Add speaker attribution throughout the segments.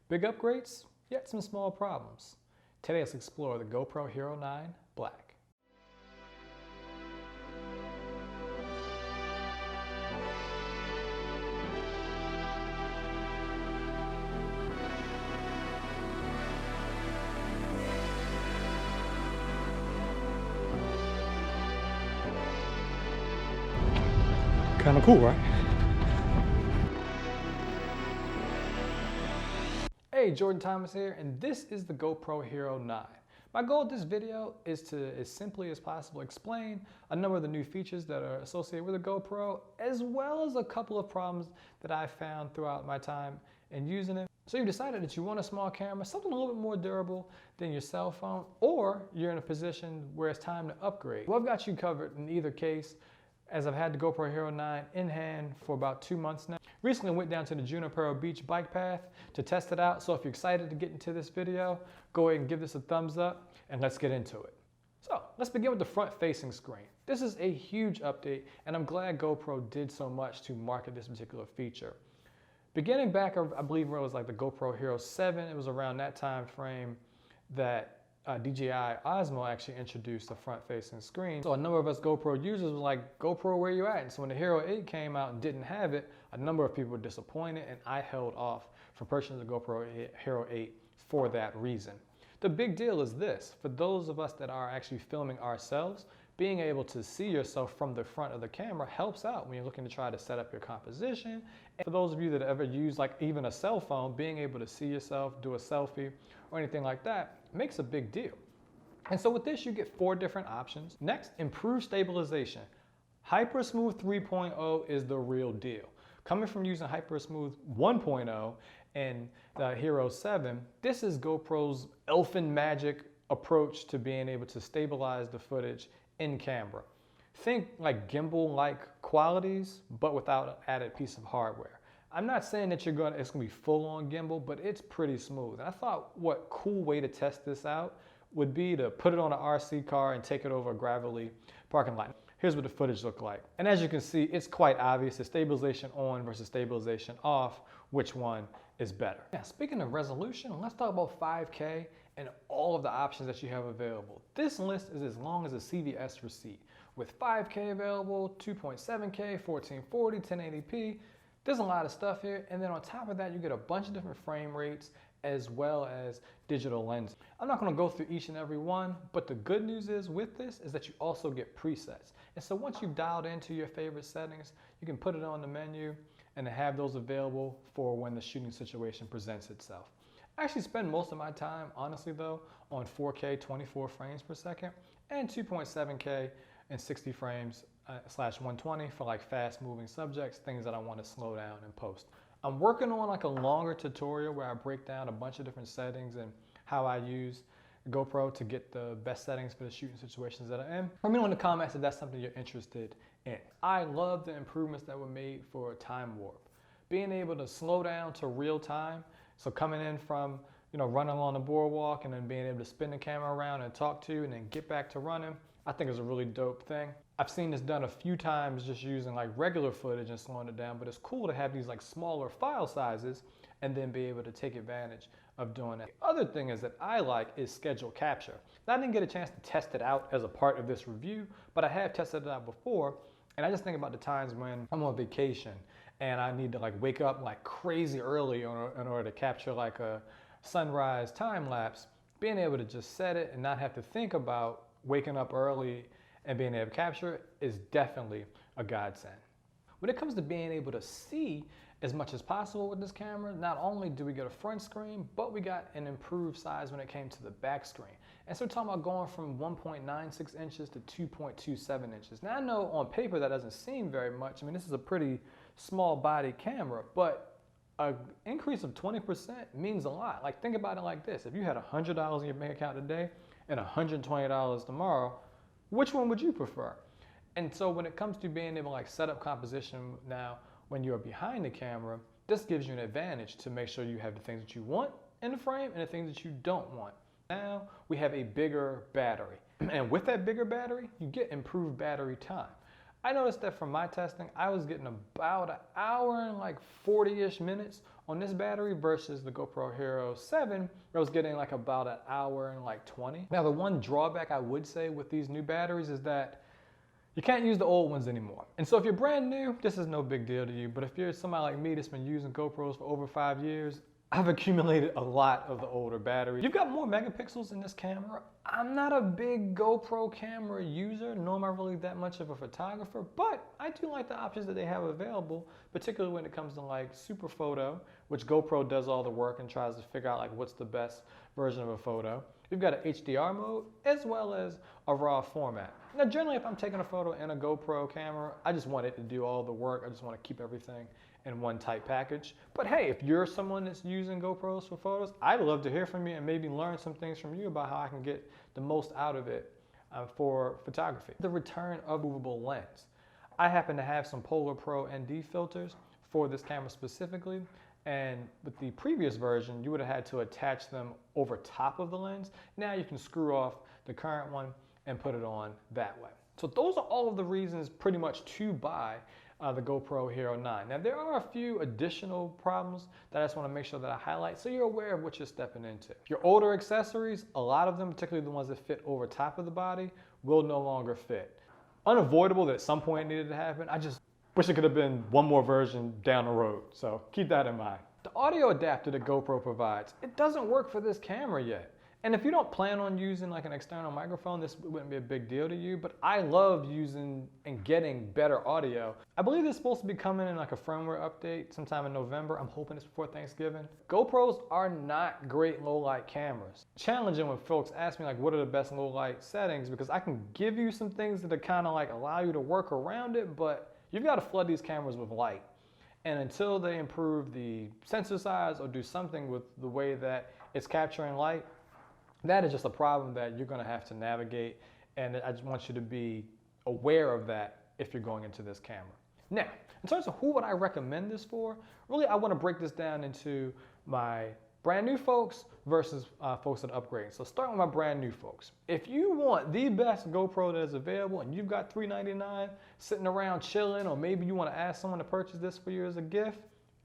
Speaker 1: Big upgrades, yet some small problems. Today let's explore the GoPro Hero 9 Black. Kind of cool, right? Hey, Jordan Thomas here, and this is the GoPro Hero 9. My goal with this video is to, as simply as possible, explain a number of the new features that are associated with the GoPro, as well as a couple of problems that I found throughout my time in using it. So you decided that you want a small camera, something a little bit more durable than your cell phone, or you're in a position where it's time to upgrade. Well, I've got you covered in either case, as I've had the GoPro Hero 9 in hand for about 2 months now. Recently went down to the Junipero Beach bike path to test it out. So if you're excited to get into this video, go ahead and give this a thumbs up and let's get into it. So let's begin with the front facing screen. This is a huge update and I'm glad GoPro did so much to market this particular feature. Beginning back, I believe it was like the GoPro Hero 7, it was around that time frame that DJI Osmo actually introduced the front-facing screen. So a number of us GoPro users were like, GoPro, where you at? And so when the Hero 8 came out and didn't have it, a number of people were disappointed, and I held off from purchasing the GoPro Hero 8 for that reason. The big deal is this: for those of us that are actually filming ourselves, being able to see yourself from the front of the camera helps out when you're looking to try to set up your composition. And for those of you that ever use like even a cell phone, being able to see yourself, do a selfie or anything like that makes a big deal. And so with this, you get 4 different options. Next, improved stabilization. HyperSmooth 3.0 is the real deal. Coming from using HyperSmooth 1.0 and the Hero 7, this is GoPro's elfin magic approach to being able to stabilize the footage in camera. Think like gimbal-like qualities, but without an added piece of hardware. I'm not saying that it's gonna be full-on gimbal, but it's pretty smooth. And I thought what cool way to test this out would be to put it on an RC car and take it over a gravelly parking lot. Here's what the footage looked like. And as you can see, it's quite obvious the stabilization on versus stabilization off, which one is better. Now, speaking of resolution, let's talk about 5K and all of the options that you have available. This list is as long as a CVS receipt, with 5K available, 2.7K, 1440, 1080p. There's a lot of stuff here, and then on top of that, you get a bunch of different frame rates as well as digital lenses. I'm not gonna go through each and every one, but the good news is with this is that you also get presets. And so once you've dialed into your favorite settings, you can put it on the menu and have those available for when the shooting situation presents itself. I actually spend most of my time, honestly though, on 4K 24 frames per second and 2.7K and 60 frames slash 120 for like fast moving subjects, things that I want to slow down and post. I'm working on like a longer tutorial where I break down a bunch of different settings and how I use GoPro to get the best settings for the shooting situations that I'm in. Let me know in the comments if that's something you're interested in. I love the improvements that were made for time warp. Being able to slow down to real time, so coming in from running along the boardwalk and then being able to spin the camera around and talk to you and then get back to running, I think is a really dope thing. I've seen this done a few times just using like regular footage and slowing it down, but it's cool to have these like smaller file sizes and then be able to take advantage of doing that. The other thing is that I like is schedule capture. Now, I didn't get a chance to test it out as a part of this review, but I have tested it out before, and I just think about the times when I'm on vacation and I need to like wake up like crazy early in order to capture like a sunrise time lapse. Being able to just set it and not have to think about waking up early and being able to capture it is definitely a godsend. When it comes to being able to see as much as possible with this camera, not only do we get a front screen, but we got an improved size when it came to the back screen. And so we're talking about going from 1.96 inches to 2.27 inches. Now I know on paper that doesn't seem very much. I mean, this is a pretty small body camera, but an increase of 20% means a lot. Like, think about it like this. If you had $100 in your bank account today and $120 tomorrow, which one would you prefer? And so when it comes to being able to like set up composition now when you're behind the camera, this gives you an advantage to make sure you have the things that you want in the frame and the things that you don't want. Now we have a bigger battery. And with that bigger battery, you get improved battery time. I noticed that from my testing, I was getting about an hour and like 40-ish minutes on this battery versus the GoPro Hero 7, I was getting like about an hour and like 20. Now the one drawback I would say with these new batteries is that you can't use the old ones anymore. And so if you're brand new, this is no big deal to you. But if you're somebody like me that's been using GoPros for over 5 years, I've accumulated a lot of the older batteries. You've got more megapixels in this camera. I'm not a big GoPro camera user, nor am I really that much of a photographer, but I do like the options that they have available, particularly when it comes to like super photo, which GoPro does all the work and tries to figure out like what's the best version of a photo. You've got an HDR mode as well as a RAW format. Now generally if I'm taking a photo in a GoPro camera, I just want it to do all the work. I just want to keep everything in one tight package. But hey, if you're someone that's using GoPros for photos, I'd love to hear from you and maybe learn some things from you about how I can get the most out of it for photography. The return of movable lens. I happen to have some Polar Pro ND filters for this camera specifically, and with the previous version, you would have had to attach them over top of the lens. Now you can screw off the current one and put it on that way. So those are all of the reasons pretty much to buy the GoPro Hero 9. Now there are a few additional problems that I just want to make sure that I highlight so you're aware of what you're stepping into. Your older accessories, a lot of them, particularly the ones that fit over top of the body, will no longer fit. Unavoidable that at some point it needed to happen. I just wish it could have been one more version down the road, so keep that in mind. The audio adapter that GoPro provides, it doesn't work for this camera yet. And if you don't plan on using like an external microphone, this wouldn't be a big deal to you, but I love using and getting better audio. I believe it's supposed to be coming in like a firmware update sometime in November. I'm hoping it's before Thanksgiving. GoPros are not great low light cameras. Challenging when folks ask me like, what are the best low light settings? Because I can give you some things that are kind of like allow you to work around it, but you've got to flood these cameras with light. And until they improve the sensor size or do something with the way that it's capturing light, that is just a problem that you're going to have to navigate, and I just want you to be aware of that if you're going into this camera. Now, in terms of who would I recommend this for, really I want to break this down into my brand new folks versus folks that are upgrading. So starting with my brand new folks. If you want the best GoPro that is available and you've got $399 sitting around chilling, or maybe you want to ask someone to purchase this for you as a gift,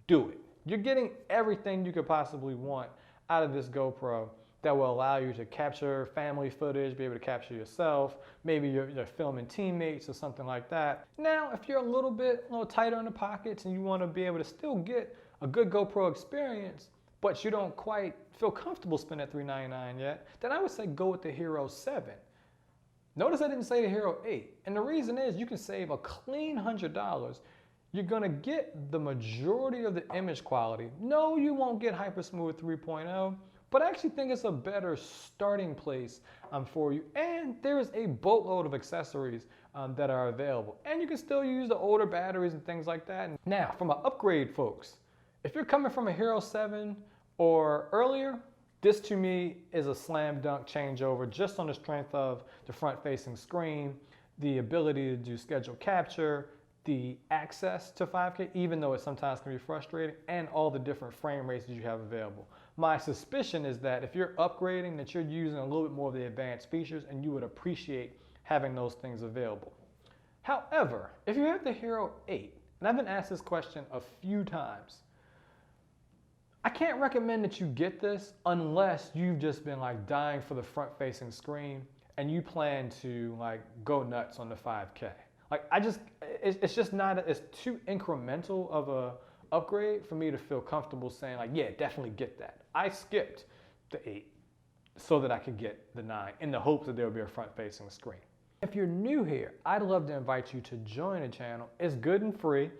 Speaker 1: do it. You're getting everything you could possibly want out of this GoPro that will allow you to capture family footage, be able to capture yourself, maybe you're filming teammates or something like that. Now, if you're a little tighter in the pockets and you want to be able to still get a good GoPro experience, but you don't quite feel comfortable spending that $399 yet, then I would say go with the Hero 7. Notice I didn't say the Hero 8. And the reason is you can save a clean $100. You're gonna get the majority of the image quality. No, you won't get HyperSmooth 3.0, but I actually think it's a better starting place for you. And there is a boatload of accessories that are available. And you can still use the older batteries and things like that. Now, from an upgrade, folks, if you're coming from a Hero 7 or earlier, this to me is a slam dunk changeover just on the strength of the front-facing screen, the ability to do scheduled capture, the access to 5K, even though it sometimes can be frustrating, and all the different frame rates that you have available. My suspicion is that if you're upgrading, that you're using a little bit more of the advanced features and you would appreciate having those things available. However, if you have the Hero 8, and I've been asked this question a few times, I can't recommend that you get this unless you've just been like dying for the front-facing screen and you plan to like go nuts on the 5K. Like it's just not, it's too incremental of a upgrade for me to feel comfortable saying like, yeah, definitely get that. I skipped the 8 so that I could get the 9 in the hopes that there would be a front-facing screen. If you're new here, I'd love to invite you to join the channel. It's good and free,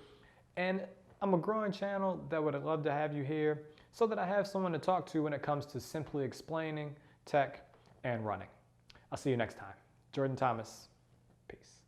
Speaker 1: and I'm a growing channel that would love to have you here so that I have someone to talk to when it comes to simply explaining tech and running. I'll see you next time. Jordan Thomas, peace.